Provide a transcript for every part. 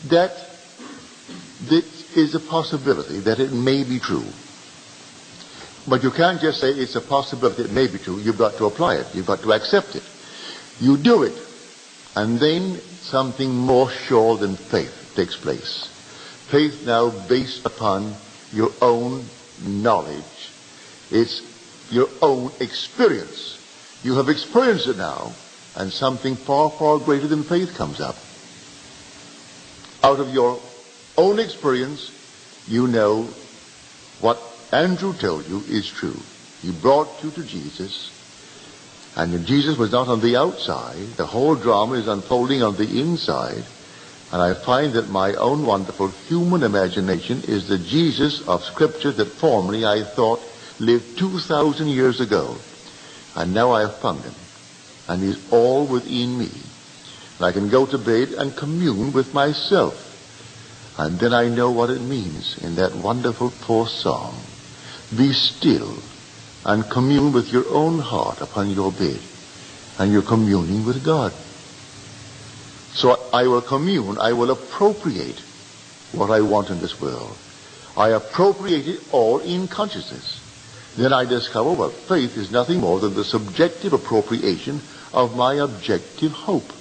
that this is a possibility, that it may be true. But you can't just say it's a possibility, it may be true. You've got to apply it. You've got to accept it. You do it, and then something more sure than faith takes place. Faith now based upon your own knowledge. It's your own experience. You have experienced it now, and something far, far greater than faith comes up. Out of your own experience, you know what Andrew told you is true. He brought you to Jesus, and Jesus was not on the outside. The whole drama is unfolding on the inside, and I find that my own wonderful human imagination is the Jesus of Scripture that formerly I thought lived 2,000 years ago, and now I have found him, and he's all within me. And I can go to bed and commune with myself. And then I know what it means in that wonderful fourth song. Be still and commune with your own heart upon your bed. And you're communing with God. So I will commune, I will appropriate what I want in this world. I appropriate it all in consciousness. Then I discover, well, faith is nothing more than the subjective appropriation of my objective hope.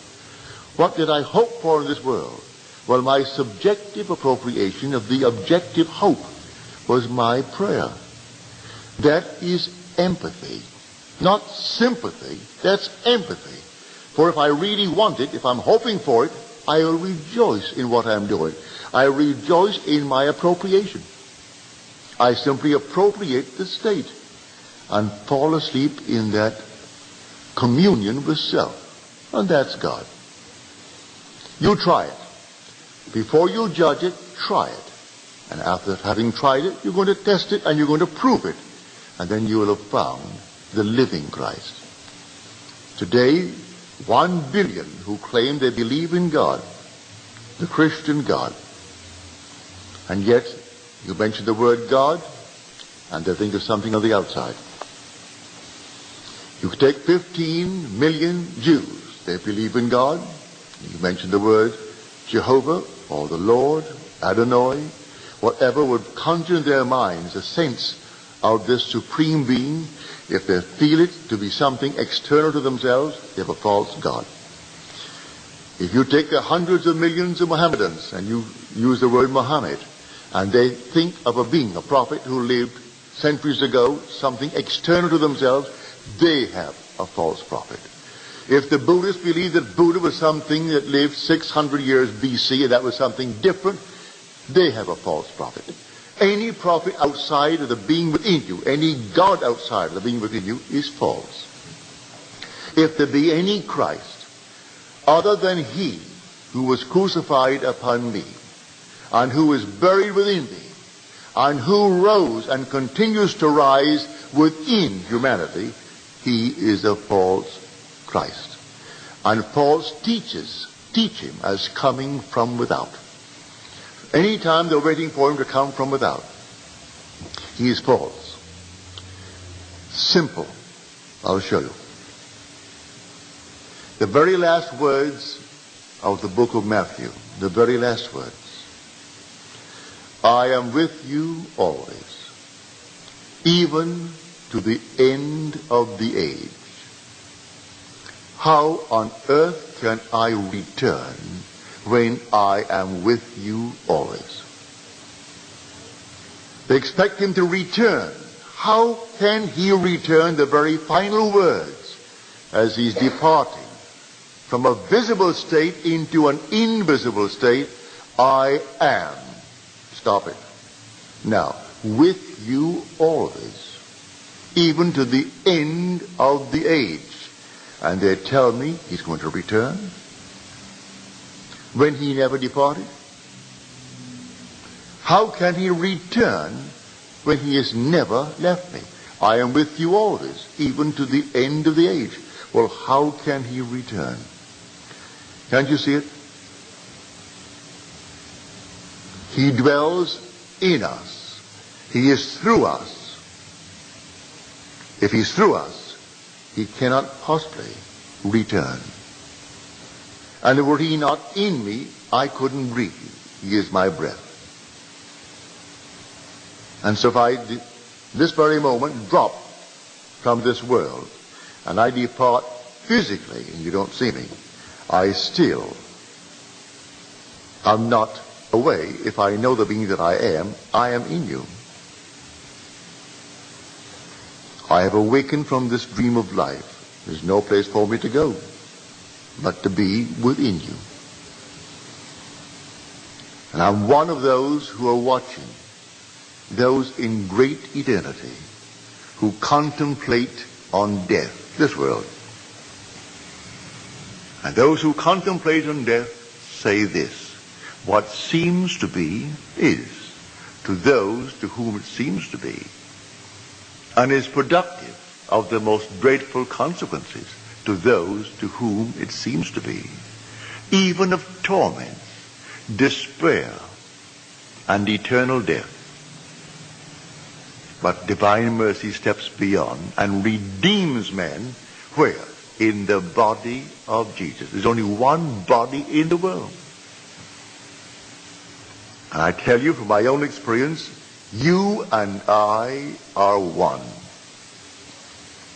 What did I hope for in this world? Well, my subjective appropriation of the objective hope was my prayer. That is empathy. Not sympathy. That's empathy. For if I really want it, if I'm hoping for it, I will rejoice in what I'm doing. I rejoice in my appropriation. I simply appropriate the state and fall asleep in that communion with self. And that's God. You try it. Before you judge it, try it. And after having tried it, you're going to test it and you're going to prove it. And then you will have found the living Christ. Today, 1 billion who claim they believe in God, the Christian God. And yet, you mention the word God, and they think of something on the outside. You take 15 million Jews. They believe in God. You mention the word Jehovah or the Lord, Adonai, whatever would conjure in their minds a sense of this supreme being. If they feel it to be something external to themselves, they have a false God. If you take the hundreds of millions of Mohammedans and you use the word Muhammad, and they think of a being, a prophet who lived centuries ago, something external to themselves, they have a false prophet. If the Buddhists believe that Buddha was something that lived 600 years BC and that was something different, they have a false prophet. Any prophet outside of the being within you, any God outside of the being within you is false. If there be any Christ other than he who was crucified upon me and who is buried within me and who rose and continues to rise within humanity, he is a false Christ. And false teachers teach him as coming from without. Anytime they're waiting for him to come from without, he is false. Simple. I'll show you. The very last words of the book of Matthew, the very last words. I am with you always, even to the end of the age. How on earth can I return when I am with you always? They expect him to return. How can he return the very final words as he's departing from a visible state into an invisible state? I am. Stop it. Now, with you always, even to the end of the age. And they tell me he's going to return when he never departed. How can he return when he has never left me? I am with you always, even to the end of the age. Well, how can he return? Can't you see it? He dwells in us. He is through us. If he's through us, he cannot possibly return. And were he not in me, I couldn't breathe, he is my breath. And so if I, this very moment, drop from this world, and I depart physically, and you don't see me, I still am not away. If I know the being that I am in you. I have awakened from this dream of life. There's no place for me to go but to be within you. And I'm one of those who are watching, those in great eternity, who contemplate on death, this world. And those who contemplate on death say this: what seems to be is, to those to whom it seems to be, and is productive of the most dreadful consequences to those to whom it seems to be, even of torments, despair, and eternal death. But divine mercy steps beyond and redeems men where? In the body of Jesus. There's only one body in the world. And I tell you from my own experience, you and I are one.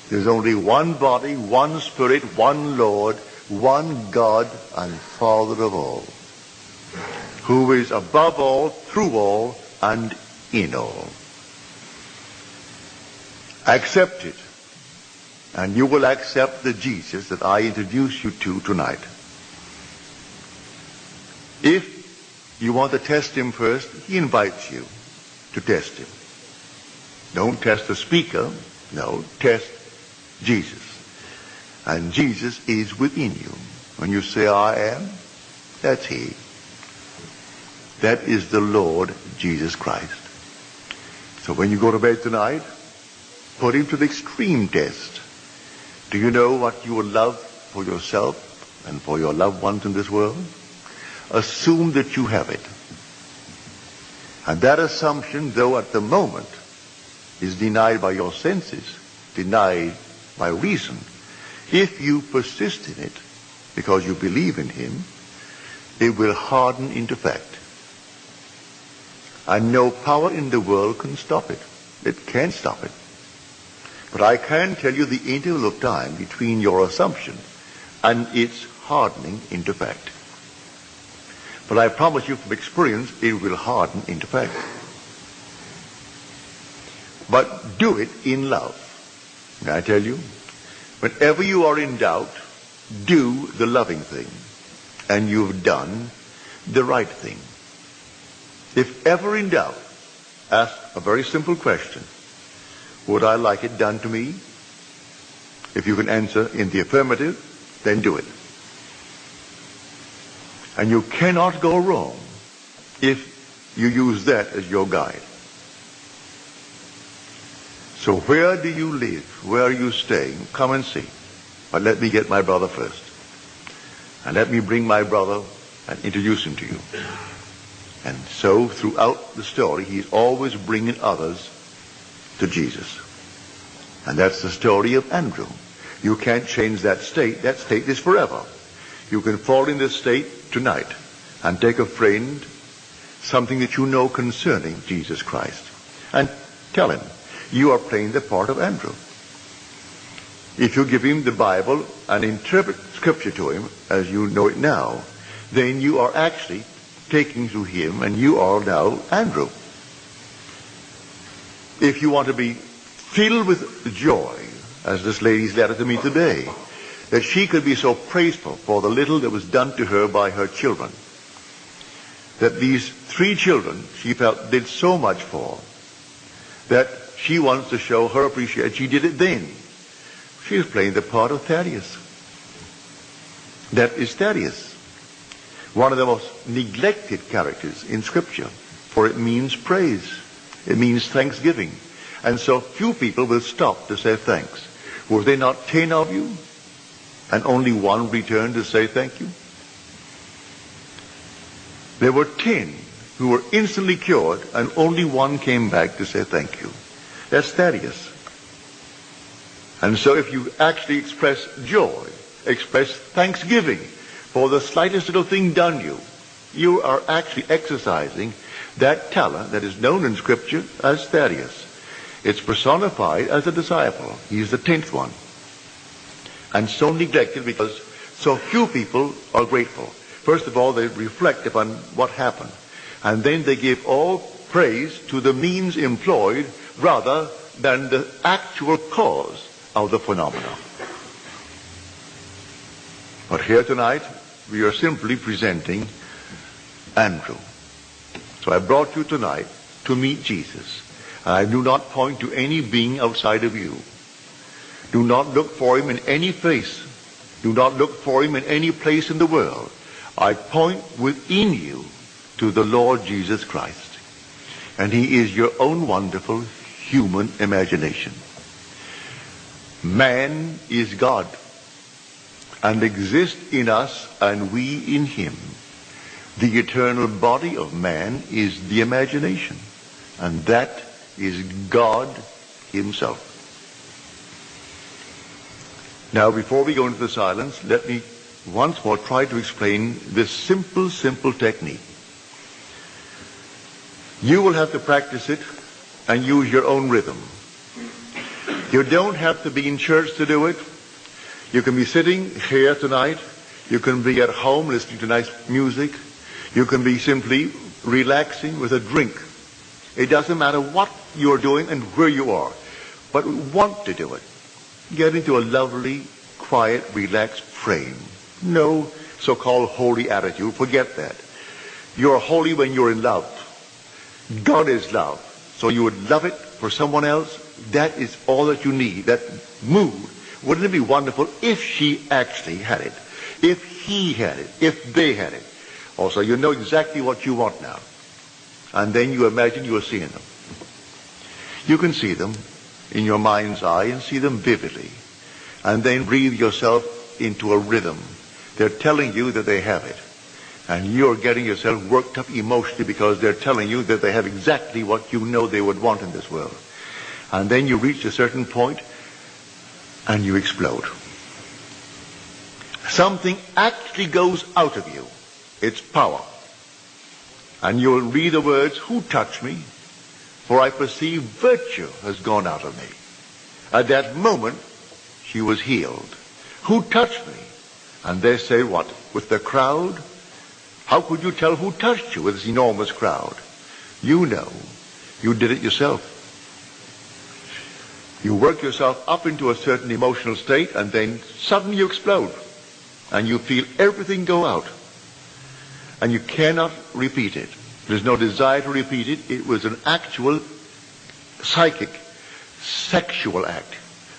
There's only one body, one Spirit, one Lord, one God and Father of all, who is above all, through all, and in all. Accept it, and you will accept the Jesus that I introduce you to tonight. If you want to test him first, he invites you to test him. Don't test the speaker, no, test Jesus. And Jesus is within you. When you say, I am, that's he. That is the Lord Jesus Christ. So when you go to bed tonight, put him to the extreme test. Do you know what you will love for yourself and for your loved ones in this world? Assume that you have it. And that assumption, though at the moment, is denied by your senses, denied by reason, if you persist in it, because you believe in him, it will harden into fact. And no power in the world can stop it. It can't stop it. But I can tell you the interval of time between your assumption and its hardening into fact. But I promise you from experience, it will harden into fact. But do it in love. May I tell you? Whenever you are in doubt, do the loving thing. And you've done the right thing. If ever in doubt, ask a very simple question. Would I like it done to me? If you can answer in the affirmative, then do it. And you cannot go wrong if you use that as your guide. So where do you live? Where are you staying? Come and see. But let me get my brother first. And let me bring my brother and introduce him to you. And so throughout the story, he's always bringing others to Jesus. And that's the story of Andrew. You can't change that state. That state is forever. You can fall in this state tonight and take a friend something that you know concerning Jesus Christ and tell him you are playing the part of Andrew. If you give him the Bible and interpret Scripture to him as you know it now, then you are actually taking to him, and you are now Andrew. If you want to be filled with joy, as this lady's letter to me today, that she could be so praiseful for the little that was done to her by her children, that these 3 children she felt did so much for, that she wants to show her appreciation. She did it then. She is playing the part of Thaddeus. That is Thaddeus, one of the most neglected characters in Scripture, for it means praise. It means thanksgiving. And so few people will stop to say thanks. Were there not 10 of you? And only 1 returned to say thank you? There were 10 who were instantly cured, and only 1 came back to say thank you. That's Thaddeus. And so if you actually express joy, express thanksgiving for the slightest little thing done you, You are actually exercising that talent that is known in Scripture as Thaddeus. It's personified as a disciple. He's the 10th one. And so neglected because so few people are grateful. First of all, they reflect upon what happened. And then they give all praise to the means employed rather than the actual cause of the phenomena. But here tonight, we are simply presenting Andrew. So I brought you tonight to meet Jesus. And I do not point to any being outside of you. Do not look for him in any face. Do not look for him in any place in the world. I point within you to the Lord Jesus Christ. And he is your own wonderful human imagination. Man is God and exists in us and we in him. The eternal body of man is the imagination, and that is God himself. Now, before we go into the silence, let me once more try to explain this simple technique. You will have to practice it and use your own rhythm. You don't have to be in church to do it. You can be sitting here tonight. You can be at home listening to nice music. You can be simply relaxing with a drink. It doesn't matter what you're doing and where you are, but want to do it. Get into a lovely, quiet, relaxed frame. No so-called holy attitude. Forget that. You're holy when you're in love. God is love. So you would love it for someone else. That is all that you need. That mood. Wouldn't it be wonderful if she actually had it? If he had it? If they had it? Also, you know exactly what you want now. And then you imagine you are seeing them. You can see them in your mind's eye and see them vividly. And then breathe yourself into a rhythm. They're telling you that they have it. And you're getting yourself worked up emotionally because they're telling you that they have exactly what you know they would want in this world. And then you reach a certain point and you explode. Something actually goes out of you. It's power. And you'll read the words, "Who touched me? For I perceive virtue has gone out of me." At that moment, she was healed. Who touched me? And they say, what? With the crowd? How could you tell who touched you with this enormous crowd? You know. You did it yourself. You work yourself up into a certain emotional state and then suddenly you explode. And you feel everything go out. And you cannot repeat it. There's no desire to repeat it. It was an actual psychic, sexual act.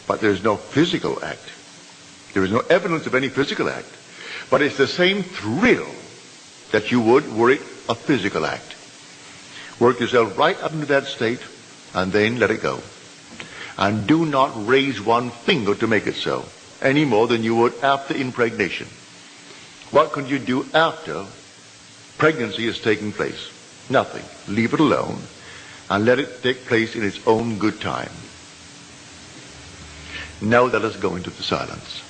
But there's no physical act. There is no evidence of any physical act. But it's the same thrill that you would were it a physical act. Work yourself right up into that state and then let it go. And do not raise one finger to make it so, any more than you would after impregnation. What can you do after pregnancy is taking place? Nothing. Leave it alone and let it take place in its own good time. Now let us go into the silence.